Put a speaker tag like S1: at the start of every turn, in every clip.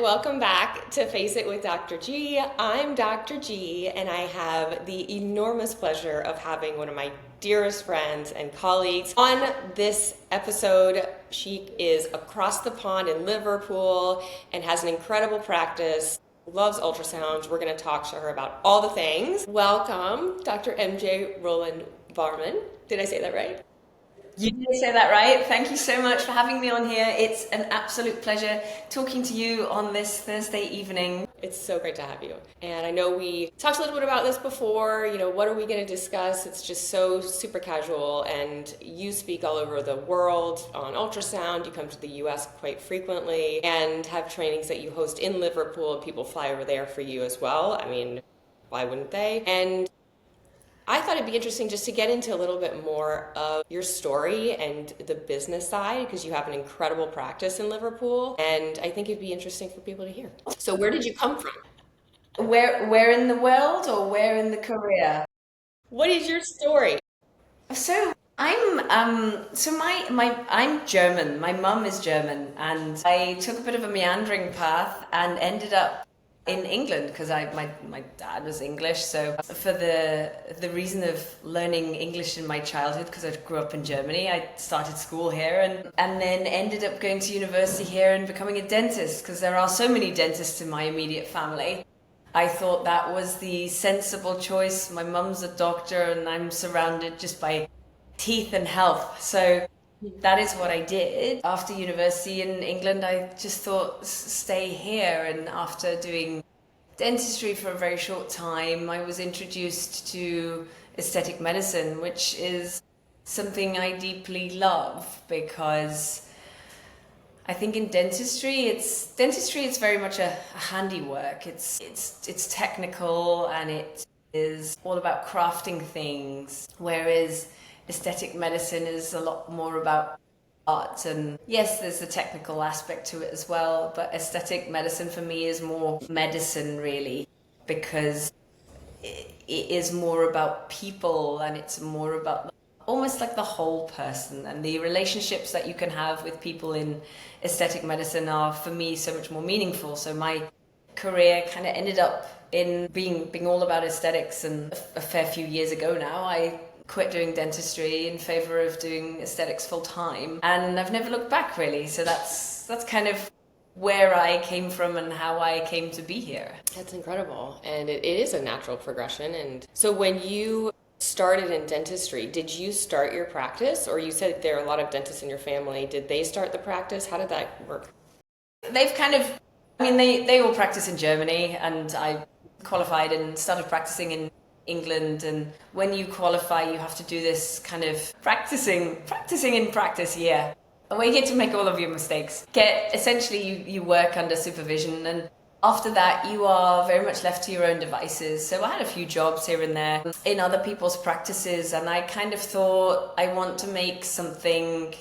S1: welcome back to Face It with Dr. G. I'm Dr. G, and I have the enormous pleasure of having one of my dearest friends and colleagues on this episode. She is across the pond in Liverpool and has an incredible practice, loves ultrasounds. We're going to talk to her about all the things. Welcome, Dr. Mj-Rowland Warmann. Did I say that right?
S2: You did say that right. Thank you so much for having me on here. It's an absolute pleasure talking to you on this Thursday evening.
S1: It's so great to have you. And I know we talked a little bit about this before, what are we going to discuss? It's just so super casual, and you speak all over the world on ultrasound. You come to the US quite frequently and have trainings that you host in Liverpool. People fly over there for you as well. I mean, why wouldn't they? And I thought it'd be interesting just to get into a little bit more of your story and the business side, because you have an incredible practice in Liverpool, and I think it'd be interesting for people to hear. So where did you come from?
S2: Where in the world or where in the career?
S1: What is your story?
S2: So I'm German. My mum is German, and I took a bit of a meandering path and ended up in England because my dad was English. So for the reason of learning English in my childhood, because I grew up in Germany, I started school here and then ended up going to university here and becoming a dentist because there are so many dentists in my immediate family. I thought that was the sensible choice. My mum's a doctor and I'm surrounded just by teeth and health. So that is what I did. After university in England, I just thought, stay here. And after doing dentistry for a very short time, I was introduced to aesthetic medicine, which is something I deeply love because I think in dentistry it's very much a handiwork. It's technical and it is all about crafting things, whereas aesthetic medicine is a lot more about art. And yes, there's the technical aspect to it as well, but aesthetic medicine for me is more medicine really, because it is more about people and it's more about almost like the whole person, and the relationships that you can have with people in aesthetic medicine are for me so much more meaningful. So my career kind of ended up in being all about aesthetics, and a fair few years ago now I quit doing dentistry in favor of doing aesthetics full time, and I've never looked back really. So that's kind of where I came from and how I came to be here.
S1: That's incredible, and it is a natural progression. And so when you started in dentistry, did you start your practice, or you said there are a lot of dentists in your family? Did they start the practice? How did that work?
S2: They've kind of, they all practice in Germany, and I qualified and started practicing in England. And when you qualify, you have to do this kind of practicing in practice year, where you get to make all of your mistakes. Essentially you work under supervision, and after that you are very much left to your own devices. So I had a few jobs here and there in other people's practices, and I kind of thought, I want to make something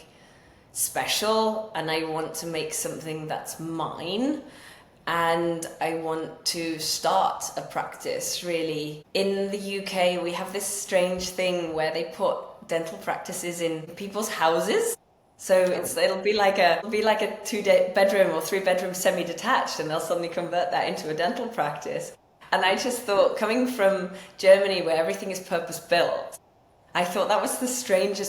S2: special and I want to make something that's mine. And I want to start a practice, really. In the UK, we have this strange thing where they put dental practices in people's houses. So it'll be like a 2-bedroom or 3-bedroom semi-detached, and they'll suddenly convert that into a dental practice. And I just thought, coming from Germany where everything is purpose-built, I thought that was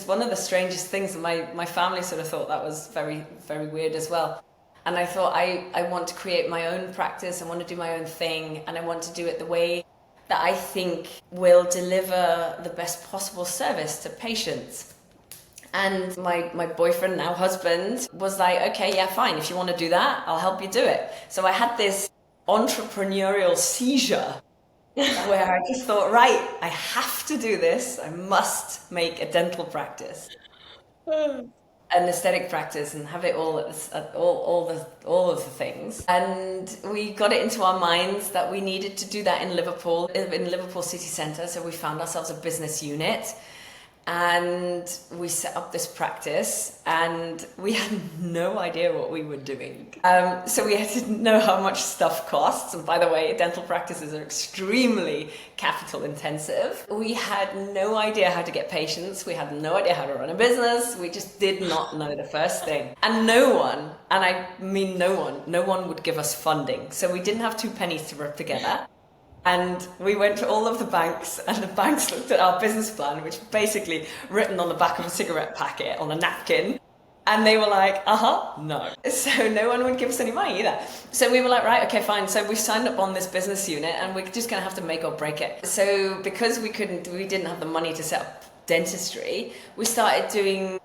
S2: one of the strangest things. And my family sort of thought that was very, very weird as well. And I thought, I want to create my own practice, I want to do my own thing, and I want to do it the way that I think will deliver the best possible service to patients. And my boyfriend, now husband, was like, okay, yeah, fine, if you want to do that, I'll help you do it. So I had this entrepreneurial seizure where I just thought, right, I have to do this, I must make a dental practice. An aesthetic practice and have it all at all of the things. And we got it into our minds that we needed to do that in Liverpool city centre. So we found ourselves a business unit, and we set up this practice, and we had no idea what we were doing. So we didn't know how much stuff costs. And by the way, dental practices are extremely capital intensive. We had no idea how to get patients. We had no idea how to run a business. We just did not know the first thing. And no one, and I mean no one would give us funding. So we didn't have 2 pennies to rub together. And we went to all of the banks, and the banks looked at our business plan, which was basically written on the back of a cigarette packet on a napkin. And they were like, no. So no one would give us any money either. So we were like, right, okay, fine. So we signed up on this business unit, and we're just going to have to make or break it. So because we didn't have the money to set up dentistry, we started doing,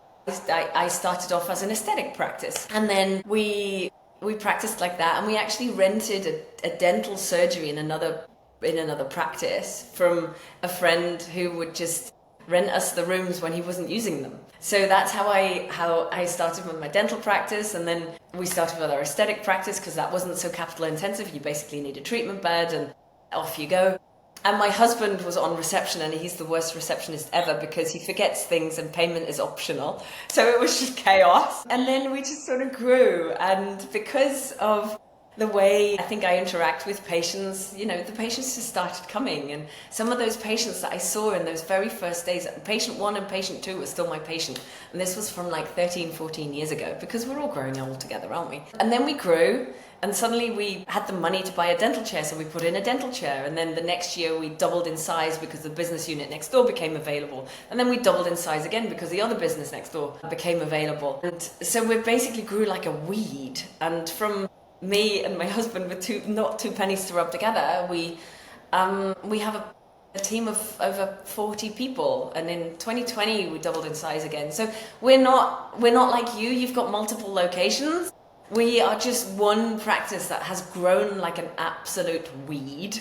S2: I started off as an aesthetic practice. And then we practiced like that, and we actually rented a dental surgery in another practice from a friend who would just rent us the rooms when he wasn't using them. So that's how I started with my dental practice, and then we started with our aesthetic practice because that wasn't so capital intensive. You basically need a treatment bed and off you go. And my husband was on reception, and he's the worst receptionist ever because he forgets things and payment is optional. So it was just chaos. And then we just sort of grew, and because of the way I think I interact with patients, the patients just started coming. And some of those patients that I saw in those very first days, patient 1 and patient 2 were still my patient. And this was from like 13, 14 years ago, because we're all growing old together, aren't we? And then we grew, and suddenly we had the money to buy a dental chair, so we put in a dental chair. And then the next year we doubled in size because the business unit next door became available. And then we doubled in size again because the other business next door became available. And so we basically grew like a weed. And from me and my husband with not 2 pennies to rub together, we have a team of over 40 people, and in 2020 we doubled in size again. So we're not like you've got multiple locations. We are just one practice that has grown like an absolute weed.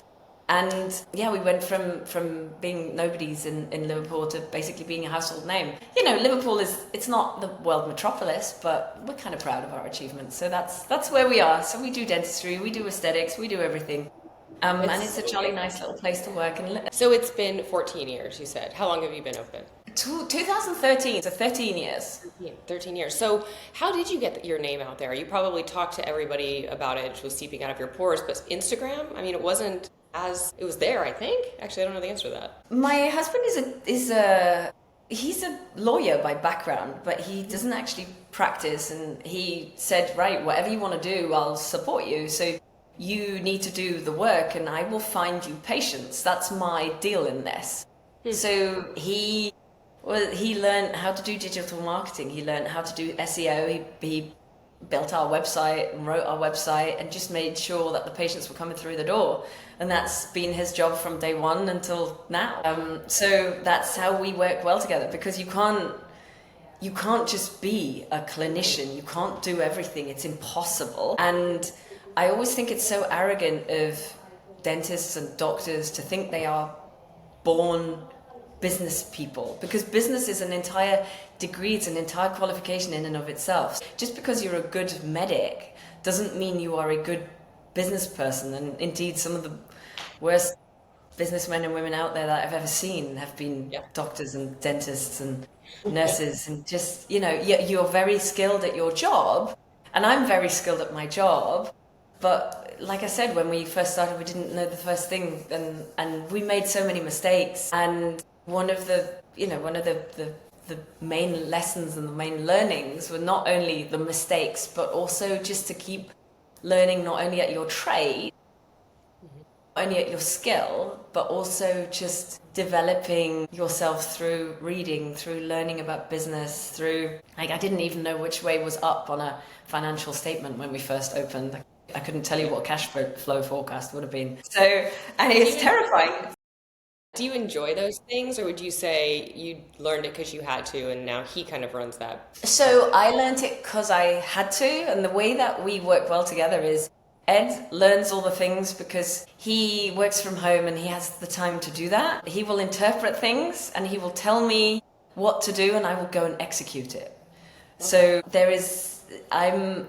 S2: And yeah, we went from being nobodies in Liverpool to basically being a household name. Liverpool it's not the world metropolis, but we're kind of proud of our achievements. So that's where we are. So we do dentistry, we do aesthetics, we do everything. And it's a jolly nice little place to work and live.
S1: So it's been 14 years, you said. How long have you been open?
S2: 2013, so 13 years.
S1: 13 years. So how did you get your name out there? You probably talked to everybody about it. It was seeping out of your pores, but Instagram, it wasn't as it was there, I think. Actually, I don't know the answer to that.
S2: My husband he's a lawyer by background, but he doesn't actually practice. And he said, right, whatever you want to do, I'll support you. So you need to do the work, and I will find you patients. That's my deal in this. So he learned how to do digital marketing. He learned how to do SEO. He built our website and wrote our website and just made sure that the patients were coming through the door. And that's been his job from day one until now. So that's how we work well together, because you can't just be a clinician. You can't do everything. It's impossible. And I always think it's so arrogant of dentists and doctors to think they are born business people, because business is an entire degree, it's an entire qualification in and of itself. Just because you're a good medic doesn't mean you are a good business person. And indeed, some of the worst businessmen and women out there that I've ever seen have been doctors and dentists and nurses. And just, you're very skilled at your job, and I'm very skilled at my job. But like I said, when we first started, we didn't know the first thing, and we made so many mistakes. And one of the main lessons and the main learnings were not only the mistakes, but also just to keep learning, not only at your trade, not only at your skill, but also just developing yourself through reading, through learning about business, through, I didn't even know which way was up on a financial statement when we first opened. I couldn't tell you what cash flow forecast would have been. So, and it's terrifying.
S1: Do you enjoy those things, or would you say you learned it because you had to, and now he kind of runs that?
S2: So I learned it because I had to, and the way that we work well together is Ed learns all the things because he works from home and he has the time to do that. He will interpret things and he will tell me what to do, and I will go and execute it. So there is, the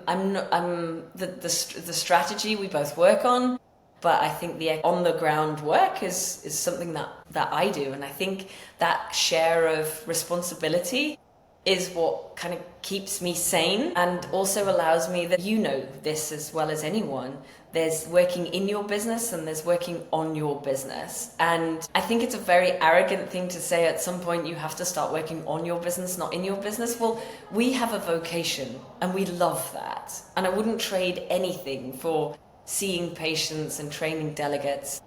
S2: strategy we both work on. But I think the on the ground work is something that I do. And I think that share of responsibility is what kind of keeps me sane and also allows me that, you know this as well as anyone, there's working in your business and there's working on your business. And I think it's a very arrogant thing to say at some point you have to start working on your business, not in your business. Well, we have a vocation and we love that. And I wouldn't trade anything for seeing patients and training delegates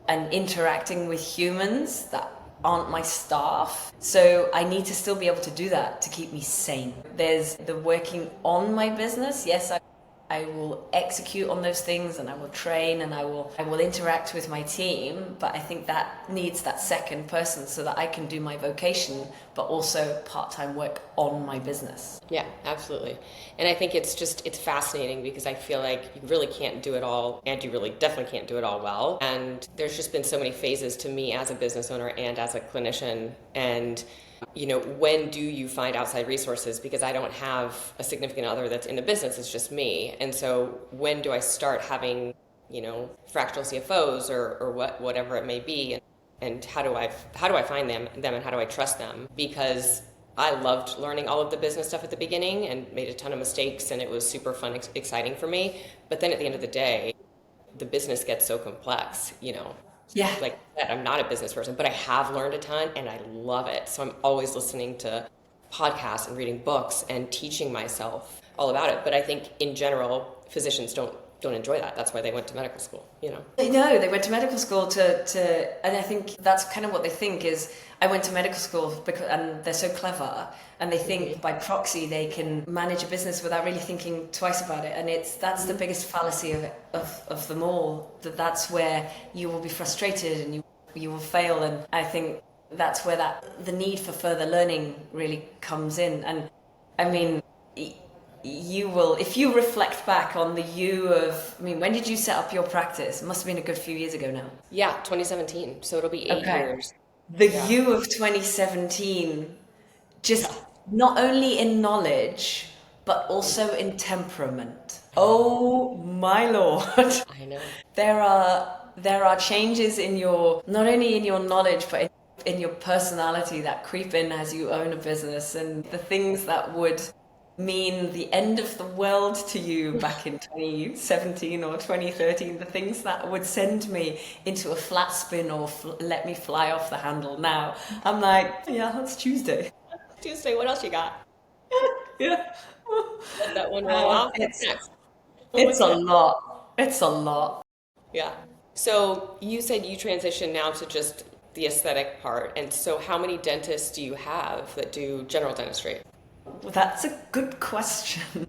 S2: and interacting with humans that aren't my staff. So I need to still be able to do that to keep me sane. There's the working on my business. Yes, I will execute on those things and I will train and I will interact with my team, but I think that needs that second person so that I can do my vocation, but also part-time work on my business.
S1: Yeah, absolutely. And I think it's fascinating because I feel like you really can't do it all, and you really definitely can't do it all well. And there's just been so many phases to me as a business owner and as a clinician. And when do you find outside resources? Because I don't have a significant other that's in the business, it's just me. And so when do I start having, fractional CFOs or whatever it may be? And how do I find them and how do I trust them? Because I loved learning all of the business stuff at the beginning and made a ton of mistakes, and it was super fun, exciting for me. But then at the end of the day, the business gets so complex,
S2: Yeah.
S1: Like that, I'm not a business person, but I have learned a ton and I love it. So I'm always listening to podcasts and reading books and teaching myself all about it. But I think in general, physicians don't enjoy that. That's why they went to medical school,
S2: No, they went to medical school and I think that's kind of what they think is, I went to medical school and they're so clever and they think by proxy they can manage a business without really thinking twice about it. And that's the biggest fallacy of them all, that's where you will be frustrated and you will fail. And I think that's where the need for further learning really comes in. And I mean, you will, if you reflect back on when did you set up your practice? It must have been a good few years ago now.
S1: Yeah, 2017. So it'll be 8 years.
S2: The you of 2017, just not only in knowledge, but also in temperament. Oh my Lord.
S1: I know.
S2: There are changes not only in your knowledge, but in your personality that creep in as you own a business, and the things that would mean the end of the world to you back in 2017 or 2013, the things that would send me into a flat spin or let me fly off the handle. Now I'm like, yeah, that's Tuesday.
S1: Tuesday, what else you got?
S2: Yeah.
S1: Let that one roll off.
S2: It's a lot. It's a lot.
S1: Yeah. So you said you transitioned now to just the aesthetic part. And so how many dentists do you have that do general dentistry?
S2: Well, that's a good question.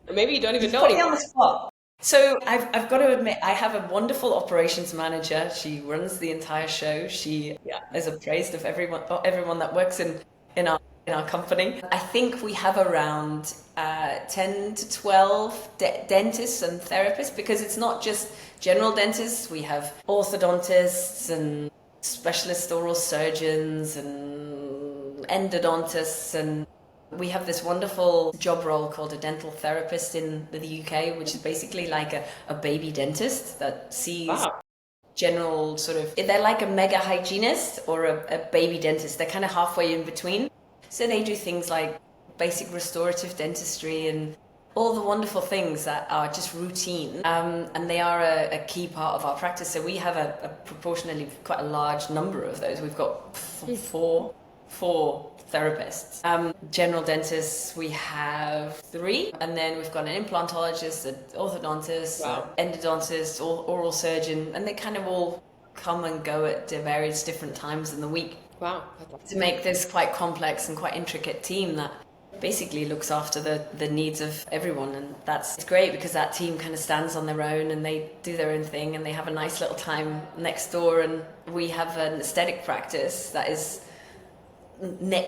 S1: Or maybe you don't even know
S2: Put me
S1: anymore.
S2: on the spot. So I've got to admit, I have a wonderful operations manager. She runs the entire show. She is appraised of everyone that works in our company. I think we have around 10 to 12 dentists and therapists, because it's not just general dentists. We have orthodontists and specialist oral surgeons and endodontists, and we have this wonderful job role called a dental therapist in the UK, which is basically like a baby dentist that sees general they're like a mega hygienist or a baby dentist. They're kind of halfway in between. So they do things like basic restorative dentistry and all the wonderful things that are just routine. And they are a key part of our practice. So we have a proportionally quite a large number of those. We've got four therapists. General dentists, we have 3, and then we've got an implantologist, an orthodontist, endodontist, oral surgeon, and they kind of all come and go at various different times in the week.
S1: Wow.
S2: To make this quite complex and quite intricate team that basically looks after the needs of everyone. And it's great because that team kind of stands on their own and they do their own thing and they have a nice little time next door. And we have an aesthetic practice that is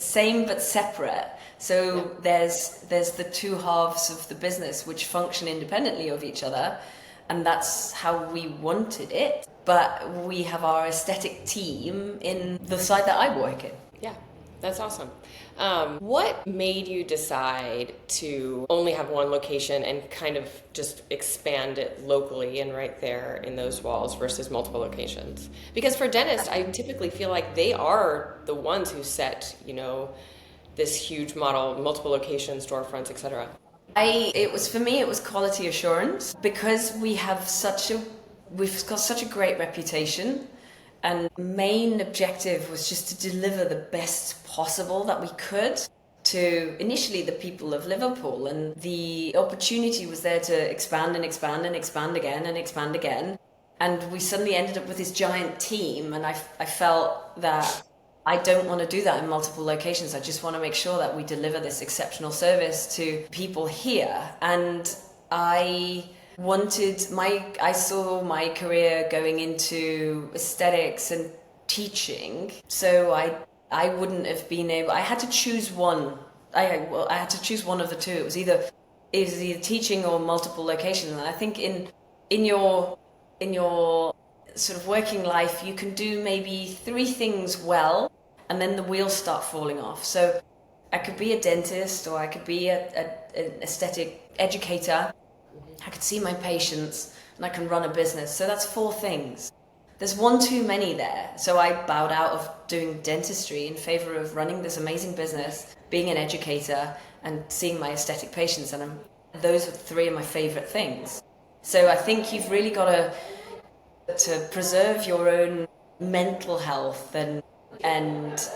S2: same but separate. So there's the two halves of the business which function independently of each other, and that's how we wanted it. But we have our aesthetic team in the side that I work in.
S1: Yeah, that's awesome. What made you decide to only have one location and kind of just expand it locally and right there in those walls versus multiple locations? Because for dentists, I typically feel like they are the ones who set, this huge model, multiple locations, storefronts, etc.
S2: For me, it was quality assurance because we've got such a great reputation. And main objective was just to deliver the best possible that we could to initially the people of Liverpool. And the opportunity was there to expand and expand and expand again and expand again. And we suddenly ended up with this giant team. And I felt that I don't want to do that in multiple locations. I just want to make sure that we deliver this exceptional service to people here. And I saw my career going into aesthetics and teaching, so I wouldn't have been able. I had to choose one. I had to choose one of the two. It was either teaching or multiple locations. And I think in your sort of working life, you can do maybe 3 things well, and then the wheels start falling off. So I could be a dentist, or I could be an aesthetic educator. I could see my patients, and I can run a business. So that's 4 things. There's one too many there. So I bowed out of doing dentistry in favor of running this amazing business, being an educator, and seeing my aesthetic patients. And those are 3 of my favorite things. So I think you've really got to preserve your own mental health and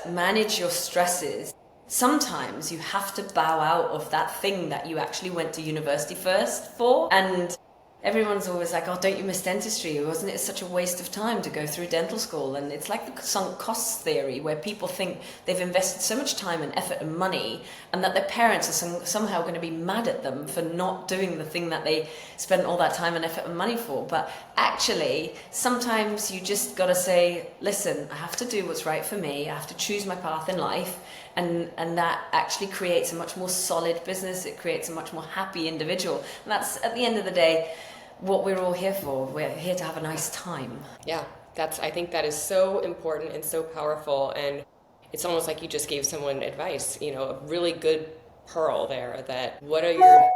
S2: manage your stresses. Sometimes you have to bow out of that thing that you actually went to university first for. And everyone's always like, oh, don't you miss dentistry? Wasn't it such a waste of time to go through dental school? And it's like the sunk costs theory, where people think they've invested so much time and effort and money, and that their parents are somehow going to be mad at them for not doing the thing that they spent all that time and effort and money for. But actually, sometimes you just got to say, listen, I have to do what's right for me. I have to choose my path in life. And that actually creates a much more solid business. It creates a much more happy individual. And that's, at the end of the day, what we're all here for. We're here to have a nice time.
S1: Yeah, I think that is so important and so powerful. And it's almost like you just gave someone advice, a really good pearl there, that what are your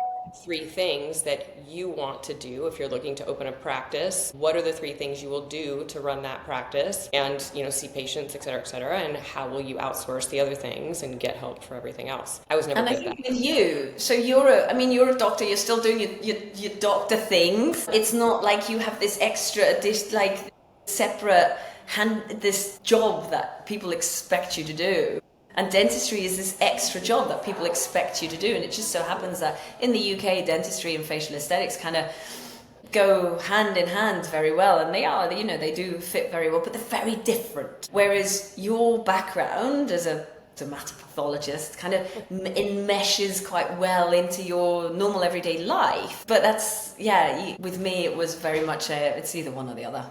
S1: 3 things that you want to do if you're looking to open a practice? What are the 3 things you will do to run that practice and, see patients, et cetera, and how will you outsource the other things and get help for everything else? I was never good at that.
S2: And I think with you, so you're a doctor, you're still doing your doctor things. It's not like you have this separate this job that people expect you to do. And dentistry is this extra job that people expect you to do. And it just so happens that in the UK, dentistry and facial aesthetics kind of go hand in hand very well. And they do fit very well, but they're very different. Whereas your background as a dermatopathologist kind of enmeshes quite well into your normal everyday life. But with me, it was very much it's either one or the other.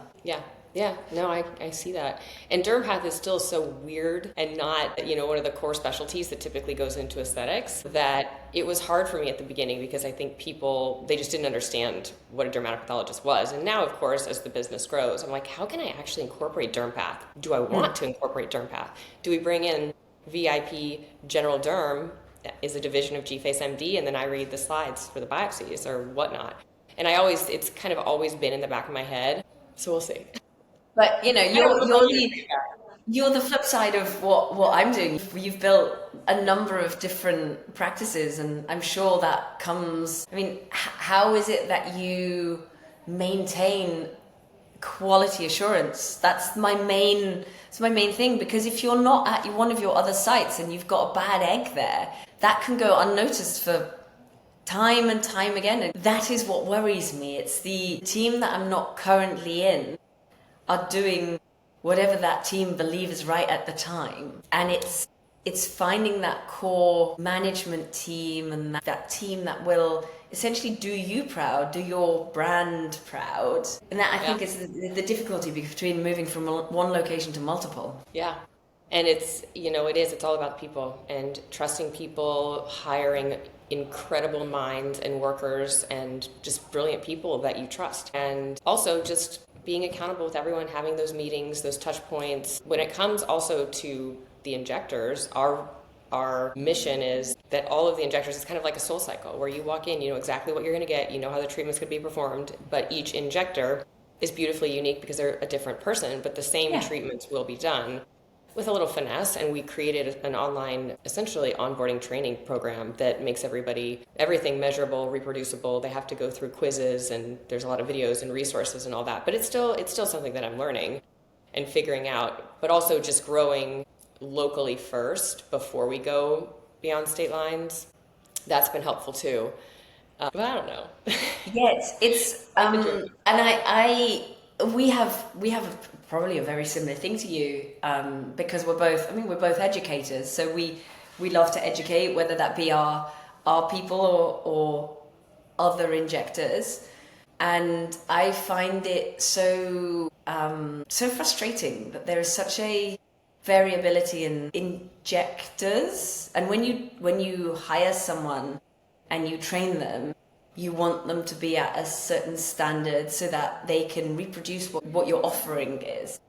S1: Yeah, no, I see that. And derm path is still so weird and not, one of the core specialties that typically goes into aesthetics, that it was hard for me at the beginning because I think they just didn't understand what a dermatopathologist was. And now, of course, as the business grows, I'm like, how can I actually incorporate derm path? Do I want to incorporate derm path? Do we bring in VIP general derm is a division of GFACE MD, and then I read the slides for the biopsies or whatnot? And it's kind of always been in the back of my head. So we'll see.
S2: But you're the flip side of what I'm doing. You've built a number of different practices, and I'm sure that comes. How is it that you maintain quality assurance? That's my main thing, because if you're not at one of your other sites and you've got a bad egg there, that can go unnoticed for time and time again. And that is what worries me. It's the team that I'm not currently in are doing whatever that team believes right at the time. And it's finding that core management team and that team that will essentially do you proud, do your brand proud. And that, I think, is the difficulty between moving from one location to multiple.
S1: Yeah. And it's all about people and trusting people, hiring incredible minds and workers and just brilliant people that you trust. And also just being accountable with everyone, having those meetings, those touch points. When it comes also to the injectors, our our mission is that all of the injectors is kind of like a soul cycle where you walk in, you know exactly what you're going to get, you know how the treatment's going to be performed, but each injector is beautifully unique because they're a different person, but the same treatments will be done with a little finesse. And we created an online, essentially onboarding training program that makes everything measurable, reproducible. They have to go through quizzes, and there's a lot of videos and resources and all that, but it's still something that I'm learning and figuring out, but also just growing locally first before we go beyond state lines. That's been helpful too. But I don't know.
S2: Yes, it's and we have probably a very similar thing to you, because we're both educators, so we love to educate, whether that be our people or other injectors. And I find it so frustrating that there is such a variability in injectors. And when you hire someone and you train them, you want them to be at a certain standard so that they can reproduce what your offering is.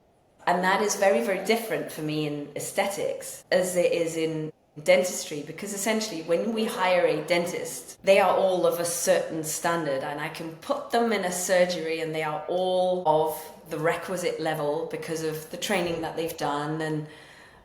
S2: And that is very, very different for me in aesthetics as it is in dentistry, because essentially when we hire a dentist, they are all of a certain standard, and I can put them in a surgery and they are all of the requisite level because of the training that they've done and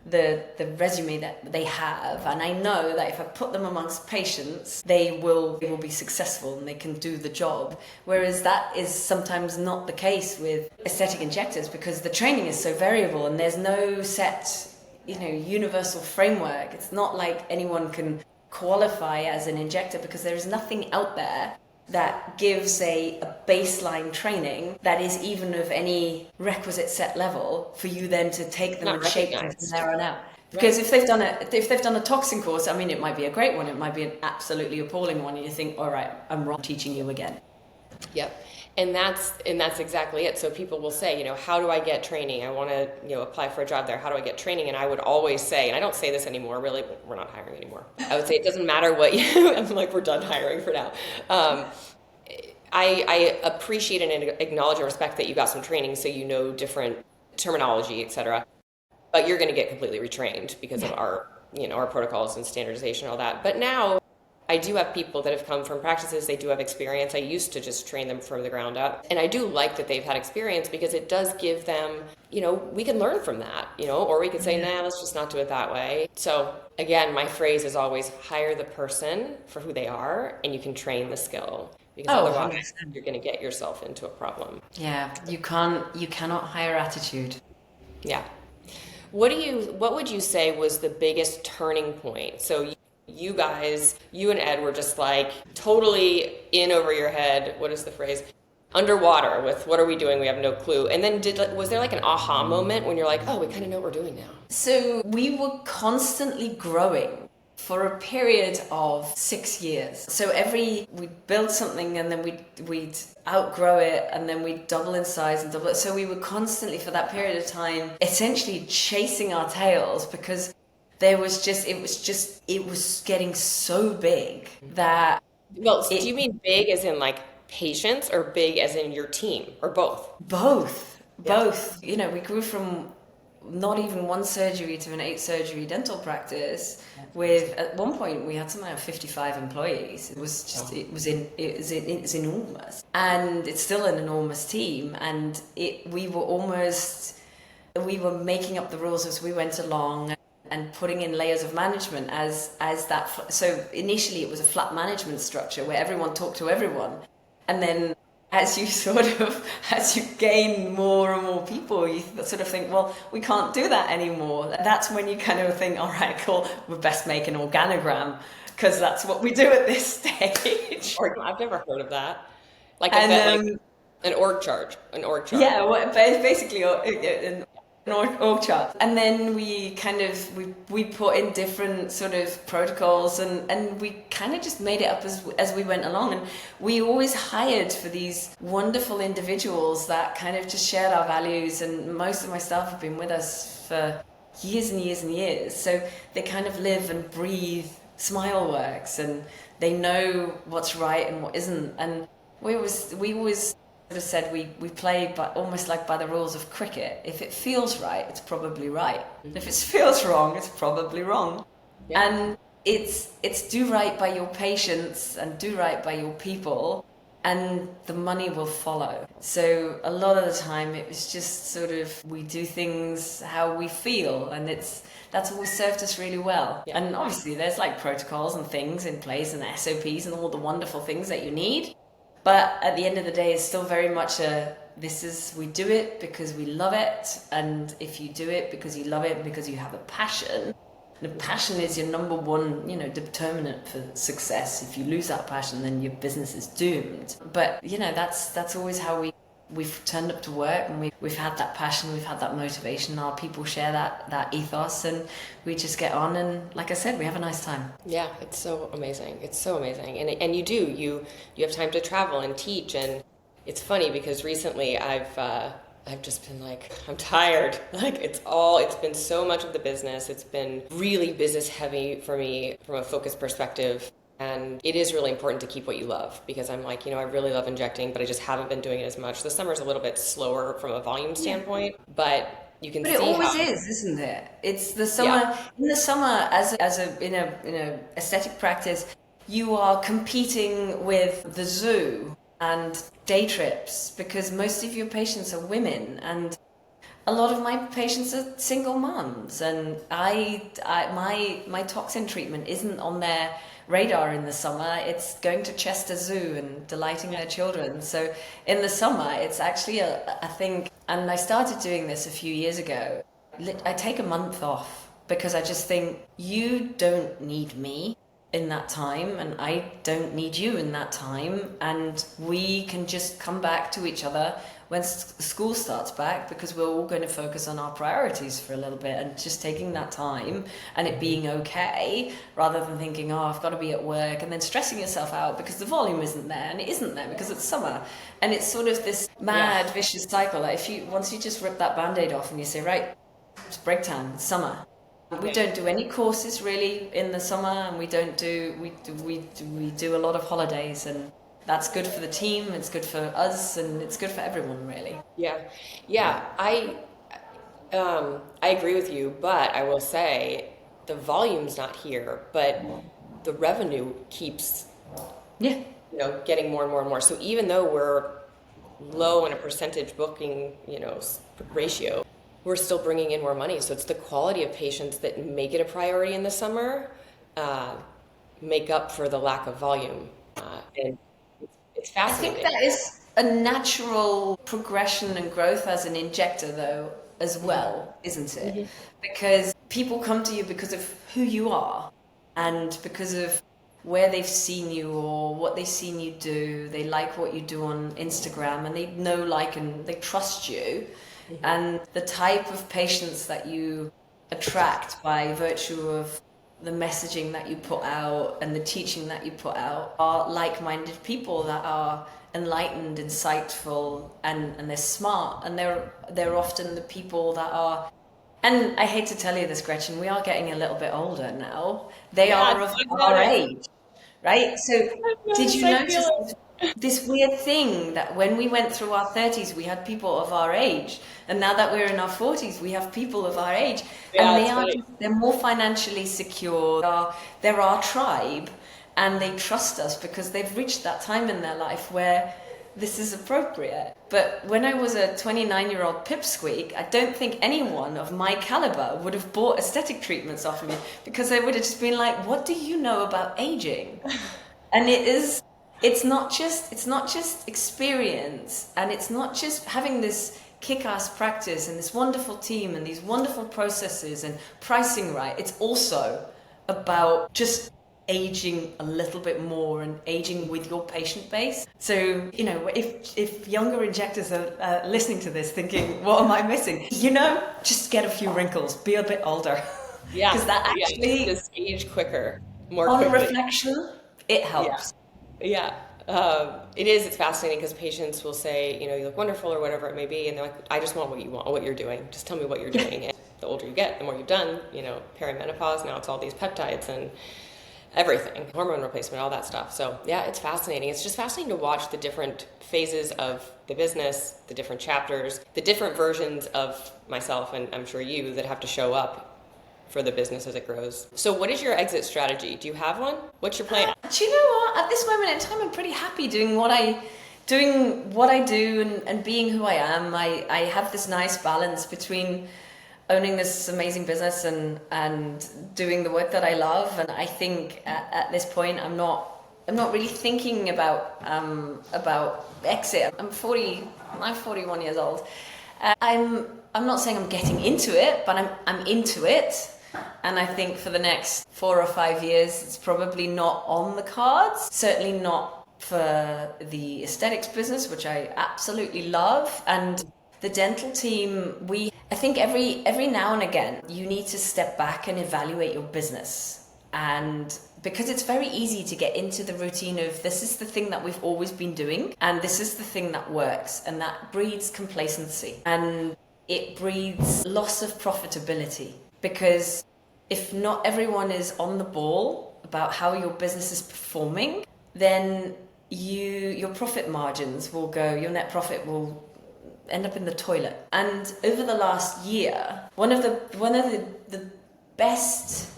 S2: the resume that they have. And I know that if I put them amongst patients, they will be successful and they can do the job. Whereas that is sometimes not the case with aesthetic injectors, because the training is so variable and there's no set, universal framework. It's not like anyone can qualify as an injector, because there is nothing out there that gives a baseline training that is even of any requisite set level for you then to take them and shape them from there on out. Because if they've done a toxin course, I mean, it might be a great one, it might be an absolutely appalling one, and you think, all right, I'm wrong teaching you again.
S1: Yep. And that's exactly it. So people will say, how do I get training? I want to, apply for a job there. How do I get training? And I would always say, and I don't say this anymore, really, we're not hiring anymore. I would say it doesn't matter what I'm like, we're done hiring for now. I appreciate and acknowledge and respect that you got some training, so you know different terminology, etc. But you're going to get completely retrained because of our protocols and standardization and all that. But now I do have people that have come from practices, they do have experience. I used to just train them from the ground up. And I do like that they've had experience, because it does give them, we can learn from that, or we could say, nah, let's just not do it that way. So again, my phrase is always hire the person for who they are, and you can train the skill. Because otherwise 100%. You're going to get yourself into a problem.
S2: Yeah, you cannot hire attitude.
S1: Yeah. What would you say was the biggest turning point? So you guys, you and Ed were just like totally in over your head. What is the phrase? Underwater with what are we doing? We have no clue. And then was there like an aha moment when you're like, oh, we kind of know what we're doing now?
S2: So we were constantly growing for a period of 6 years. So we'd build something and then we'd outgrow it, and then we'd double in size and double it. So we were constantly, for that period of time, essentially chasing our tails, because it was getting so big that...
S1: Well, do you mean big as in like patients, or big as in your team, or both?
S2: Both. We grew from not even one surgery to an 8 surgery dental practice with, at one point we had something like 55 employees. It was enormous, and it's still an enormous team. And we were making up the rules as we went along, and putting in layers of management as that. So initially it was a flat management structure where everyone talked to everyone, and then as you gain more and more people, you sort of think, well, we can't do that anymore. That's when you kind of think, all right, cool, we're best make an organogram, because that's what we do at this stage.
S1: I've never heard of that. Like an org chart.
S2: Yeah, well, basically an org chart. And then we put in different sort of protocols, and we kind of just made it up as we went along. And we always hired for these wonderful individuals that kind of just shared our values, and most of my staff have been with us for years and years and years. So they kind of live and breathe SmileWorks, and they know what's right and what isn't. And we always sort of said we play almost like by the rules of cricket. If it feels right, it's probably right. And if it feels wrong, it's probably wrong.
S1: Yeah.
S2: And it's do right by your patients and do right by your people, and the money will follow. So a lot of the time it was just sort of we do things how we feel, and that's always served us really well.
S1: Yeah.
S2: And obviously there's like protocols and things in place and SOPs and all the wonderful things that you need. But at the end of the day, it's still very much we do it because we love it. And if you do it because you love it, because you have a passion, the passion is your number one, determinant for success. If you lose that passion, then your business is doomed. But, that's always how we've turned up to work, and we've had that passion, we've had that motivation. Our people share that ethos, and we just get on, and like I said, we have a nice time.
S1: Yeah, it's so amazing. It's so amazing. And you have time to travel and teach. And it's funny because recently I've just been like, I'm tired. Like it's been so much of the business. It's been really business heavy for me from a focus perspective. And it is really important to keep what you love, because I'm like, I really love injecting, but I just haven't been doing it as much. The summer's a little bit slower from a volume standpoint, but you can
S2: But
S1: see
S2: it always
S1: how.
S2: is, isn't it? It's the summer.
S1: Yeah.
S2: In the summer, in a aesthetic practice, you are competing with the zoo and day trips, because most of your patients are women, and a lot of my patients are single moms, and my toxin treatment isn't on their radar in the summer. It's going to Chester Zoo and delighting their children. So in the summer, it's actually a thing. And I started doing this a few years ago. I take a month off because I just think you don't need me in that time, and I don't need you in that time, and we can just come back to each other when school starts back, because we're all going to focus on our priorities for a little bit, and just taking that time and it being okay, rather than thinking, oh, I've got to be at work, and then stressing yourself out because the volume isn't there, and it isn't there because it's summer. And it's sort of this mad vicious cycle that once you just rip that band-aid off and you say, right, it's break time, it's summer. We don't do any courses really in the summer, and we do a lot of holidays, and that's good for the team, it's good for us, and it's good for everyone really.
S1: Yeah. I agree with you, but I will say the volume's not here, but the revenue keeps,
S2: Yeah.
S1: getting more and more and more. So even though we're low in a percentage booking, ratio, we're still bringing in more money. So it's the quality of patients that make it a priority in the summer, make up for the lack of volume. And it's
S2: I think
S1: fascinating.
S2: that is a natural progression and growth as an injector, though, as well, isn't it? Because people come to you because of who you are, and because of where they've seen you or what they've seen you do. They like what you do on Instagram, and they know, like, and they trust you. And the type of patients that you attract by virtue of the messaging that you put out and the teaching that you put out are like-minded people that are enlightened, insightful, and they're smart, and they're often the people that are. And I hate to tell you this, Gretchen, we are getting a little bit older now. They
S1: Yeah,
S2: are of
S1: I've
S2: our
S1: noticed.
S2: age, right? So
S1: I've
S2: did
S1: noticed.
S2: you
S1: I feel
S2: notice
S1: it.
S2: this weird thing that when we went through our 30s, we had people of our age, and now that we're in our 40s, we have people of our age, and
S1: Yeah, it's funny.
S2: they're more financially secure. They're our tribe, and they trust us because they've reached that time in their life where this is appropriate. But when I was a 29-year-old pipsqueak, I don't think anyone of my caliber would have bought aesthetic treatments off me, because they would have just been like, what do you know about aging? And it's not just experience, and it's not just having this kick-ass practice and this wonderful team and these wonderful processes and pricing right. It's also about just aging a little bit more and aging with your patient base. So, if younger injectors are listening to this thinking, what am I missing? Just get a few wrinkles, be a bit older.
S1: Yeah,
S2: Because that
S1: yeah.
S2: actually,
S1: Just age quicker, more
S2: on
S1: quickly.
S2: reflection, it
S1: Yeah,
S2: helps.
S1: yeah. It is. It's fascinating because patients will say, you look wonderful or whatever it may be, and they're like, I just want what you want, what you're doing. Just tell me what you're doing. And the older you get, the more you've done. Perimenopause. Now it's all these peptides and everything, hormone replacement, all that stuff. So yeah, it's fascinating. It's just fascinating to watch the different phases of the business, the different chapters, the different versions of myself, and I'm sure you, that have to show up for the business as it grows. So what is your exit strategy? Do you have one? What's your plan?
S2: Do you know what? At this moment in time, I'm pretty happy doing what I do and being who I am. I have this nice balance between owning this amazing business and doing the work that I love. And I think at this point, I'm not really thinking about exit. I'm 41 years old. I'm not saying I'm getting into it, but I'm into it. And I think for the next 4 or 5 years, it's probably not on the cards. Certainly not for the aesthetics business, which I absolutely love. And the dental team, I think every now and again, you need to step back and evaluate your business. And because it's very easy to get into the routine of this is the thing that we've always been doing, and this is the thing that works, and that breeds complacency. And it breeds loss of profitability. Because if not everyone is on the ball about how your business is performing, then your profit margins will go, your net profit will end up in the toilet. And over the last year, one of the best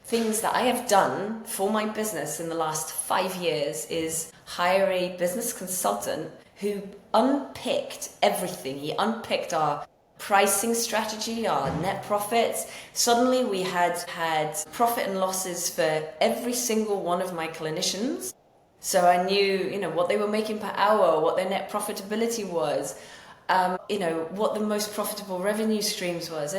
S2: things that I have done for my business in the last 5 years is hire a business consultant who unpicked everything. He unpicked our pricing strategy, our net profits. Suddenly we had profit and losses for every single one of my clinicians. So I knew, what they were making per hour, what their net profitability was, what the most profitable revenue streams was.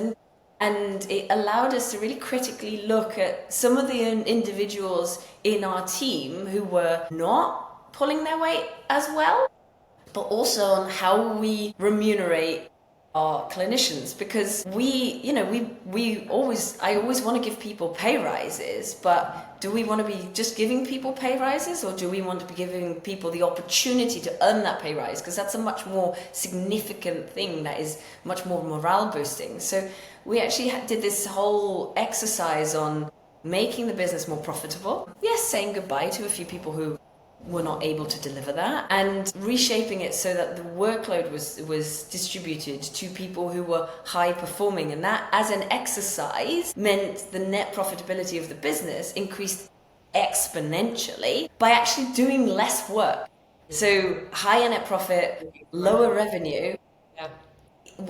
S2: And it allowed us to really critically look at some of the individuals in our team who were not pulling their weight as well, but also on how we remunerate our clinicians, because I always want to give people pay rises, but do we want to be just giving people pay rises, or do we want to be giving people the opportunity to earn that pay rise? Because that's a much more significant thing that is much more morale boosting. So we actually did this whole exercise on making the business more profitable. Yes, saying goodbye to a few people who were not able to deliver that, and reshaping it so that the workload was distributed to people who were high performing. And that, as an exercise, meant the net profitability of the business increased exponentially by actually doing less work. So higher net profit, lower revenue,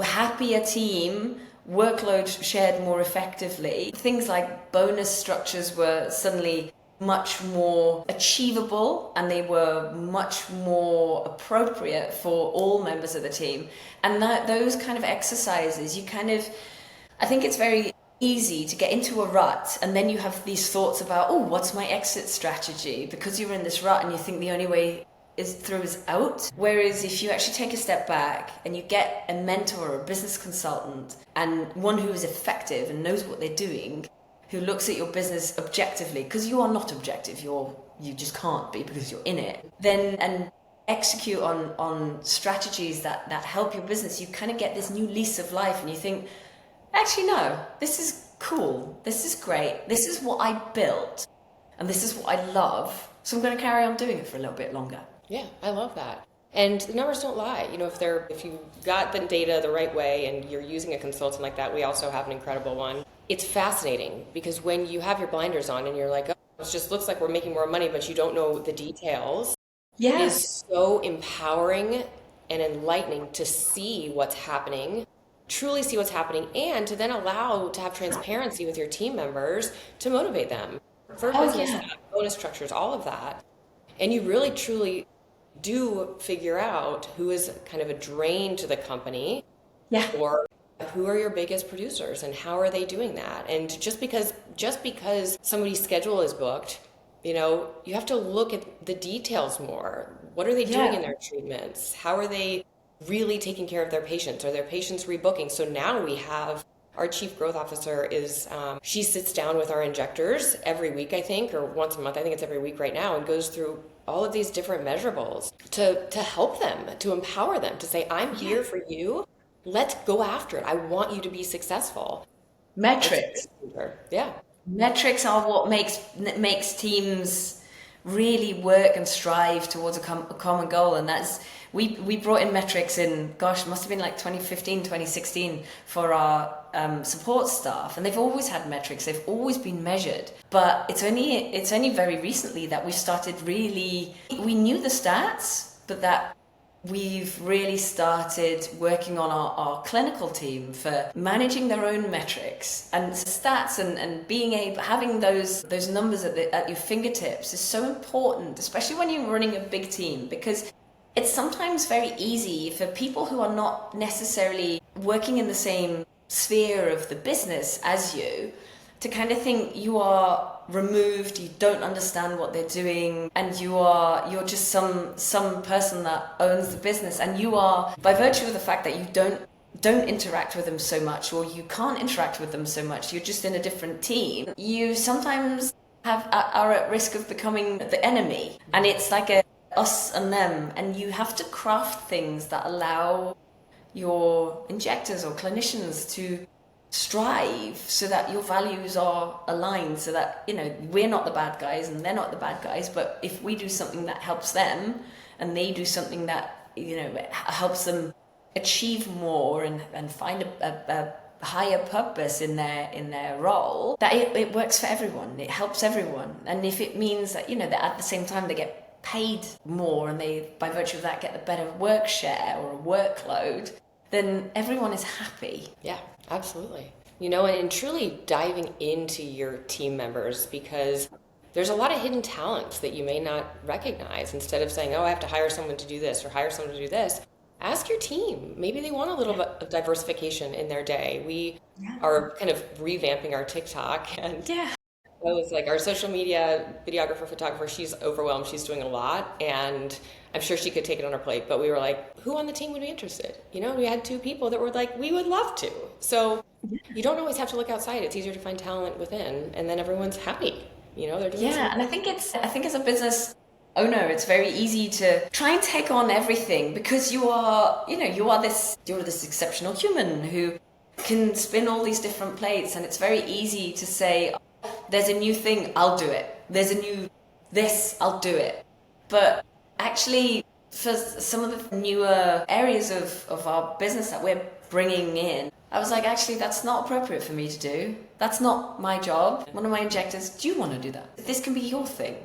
S2: happier team, workload shared more effectively. Things like bonus structures were suddenly much more achievable, and they were much more appropriate for all members of the team. And those kind of exercises, I think it's very easy to get into a rut, and then you have these thoughts about, what's my exit strategy? Because you're in this rut and you think the only way is out. Whereas if you actually take a step back and you get a mentor or a business consultant, and one who is effective and knows what they're doing, who looks at your business objectively, because you are not objective, you just can't be because you're in it, and execute on strategies that help your business, you kind of get this new lease of life, and you think, actually no, this is cool, this is great, this is what I built, and this is what I love, so I'm going to carry on doing it for a little bit longer.
S1: Yeah, I love that. And the numbers don't lie. If you got the data the right way and you're using a consultant like that, we also have an incredible one. It's fascinating because when you have your blinders on and you're like, it just looks like we're making more money, but you don't know the details.
S2: Yeah.
S1: It is so empowering and enlightening to see what's happening, truly see what's happening, and to then allow to have transparency with your team members to motivate them for business, bonus structures, all of that. And you really, truly do figure out who is kind of a drain to the company, or who are your biggest producers and how are they doing that. And just because somebody's schedule is booked, you have to look at the details more. What are they doing in their treatments? How are they really taking care of their patients? Are their patients rebooking? So now we have our chief growth officer she sits down with our injectors every week, I think, or once a month. I think it's every week right now, and goes through all of these different measurables to help them, to empower them, to say, I'm here for you. Let's go after it. I want you to be successful.
S2: Metrics.
S1: Yeah.
S2: Metrics are what makes teams really work and strive towards a common goal. And that's, we brought in metrics in, gosh, must have been like 2015, 2016 for our support staff. And they've always had metrics. They've always been measured. But it's only very recently that we've started really, we knew the stats, but that we've really started working on our clinical team for managing their own metrics and stats, and being able, having those numbers at your fingertips is so important, especially when you're running a big team, because it's sometimes very easy for people who are not necessarily working in the same sphere of the business as you to kind of think you are removed, you don't understand what they're doing, and you're just some person that owns the business, and you are, by virtue of the fact that you don't interact with them so much, or you can't interact with them so much, you're just in a different team, you sometimes are at risk of becoming the enemy, and it's like a us and them, and you have to craft things that allow your injectors or clinicians to strive so that your values are aligned, so that, you know, we're not the bad guys and they're not the bad guys, but if we do something that helps them and they do something that, you know, helps them achieve more and find a higher purpose in their role, that it works for everyone, it helps everyone. And if it means that, you know, that at the same time they get paid more and they, by virtue of that, get a better work share or a workload, then everyone is happy.
S1: Yeah, absolutely. You know, and truly diving into your team members, because there's a lot of hidden talents that you may not recognize. Instead of saying, oh, I have to hire someone to do this or hire someone to do this, ask your team. Maybe they want a little bit of diversification in their day. We are kind of revamping our TikTok, and it was like our social media videographer, photographer, she's overwhelmed. She's doing a lot, and I'm sure she could take it on her plate. But we were like, who on the team would be interested? You know, we had 2 people that were like, we would love to. So you don't always have to look outside. It's easier to find talent within, and then everyone's happy. You know, they're doing something.
S2: And I think as a business owner, it's very easy to try and take on everything, because you're this exceptional human who can spin all these different plates, and it's very easy to say, there's a new thing, I'll do it. There's a new this, I'll do it. But actually, for some of the newer areas of our business that we're bringing in, I was like, actually, that's not appropriate for me to do. That's not my job. One of my injectors, do you want to do that? This can be your thing.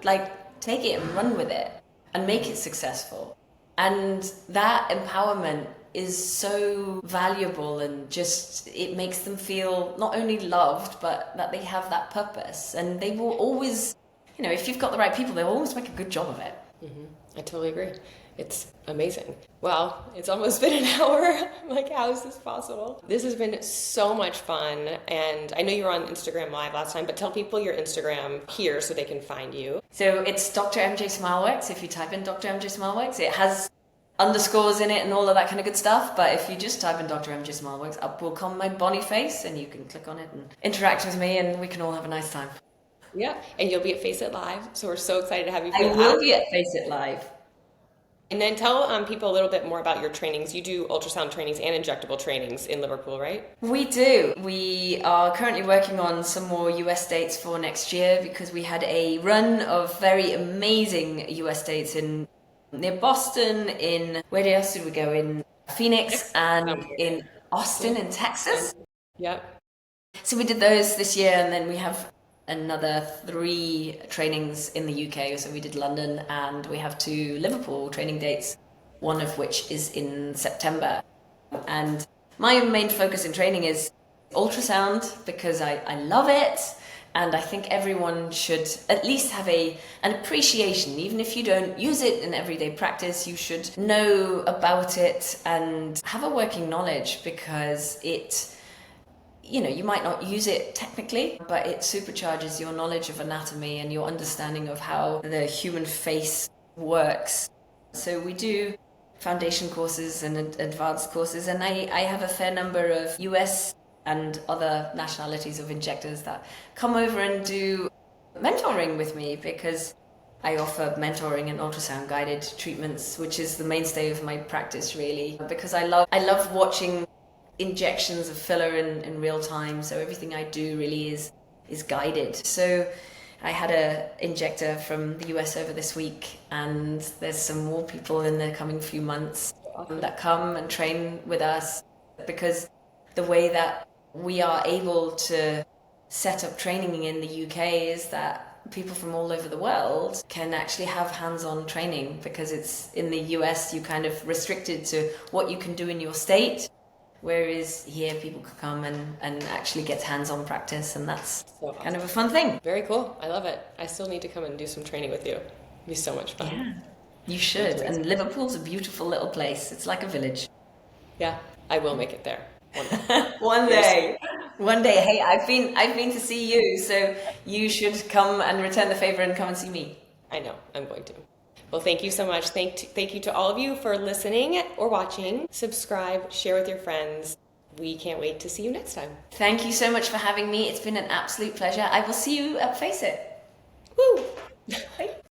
S2: Like, take it and run with it and make it successful. And that empowerment is so valuable, and just, it makes them feel not only loved, but that they have that purpose. And they will always, you know, if you've got the right people, they'll always make a good job of it.
S1: Mm-hmm. I totally agree. It's amazing. Well, it's almost been an hour. I'm like, how is this possible? This has been so much fun. And I know you were on Instagram Live last time, but tell people your Instagram here so they can find you.
S2: So it's Dr. MJ Smileworks. If you type in Dr. MJ Smileworks, it has underscores in it and all of that kind of good stuff. But if you just type in Dr. MJ Smileworks, up will come my Bonnie face, and you can click on it and interact with me, and we can all have a nice time.
S1: Yeah, and you'll be at Face It Live, so we're so excited to have you.
S2: I will be at Face It Live.
S1: And then tell people a little bit more about your trainings. You do ultrasound trainings and injectable trainings in Liverpool, right?
S2: We do. We are currently working on some more US dates for next year, because we had a run of very amazing US dates near Boston, where else did we go? In Phoenix and in Austin in Texas.
S1: Yep.
S2: So we did those this year, and then we have another 3 trainings in the UK. So we did London, and we have 2 Liverpool training dates, one of which is in September. And my main focus in training is ultrasound, because I love it, and I think everyone should at least have an appreciation. Even if you don't use it in everyday practice, you should know about it and have a working knowledge, because it, you know, you might not use it technically, but it supercharges your knowledge of anatomy and your understanding of how the human face works. So we do foundation courses and advanced courses, and I have a fair number of US and other nationalities of injectors that come over and do mentoring with me, because I offer mentoring and ultrasound guided treatments, which is the mainstay of my practice, really, because I love watching injections of filler in real time. So everything I do really is guided. So I had a injector from the US over this week, and there's some more people in the coming few months that come and train with us, because the way that we are able to set up training in the UK is that people from all over the world can actually have hands-on training, because it's in the US you kind of restricted to what you can do in your state, whereas here people can come and actually get hands-on practice, and that's
S1: So awesome.
S2: kind of a fun thing.
S1: Very cool. I love it. I still need to come and do some training with you. It'd be so much fun.
S2: Yeah, you should. And Liverpool's a beautiful little place. It's like a village.
S1: Yeah, I will make it there. One day.
S2: One day. One day. Hey, I've been to see you, so you should come and return the favor and come and see me.
S1: I know, I'm going to. Well, thank you so much. Thank you to all of you for listening or watching. Subscribe, share with your friends. We can't wait to see you next time.
S2: Thank you so much for having me. It's been an absolute pleasure. I will see you at Face It.
S1: Woo!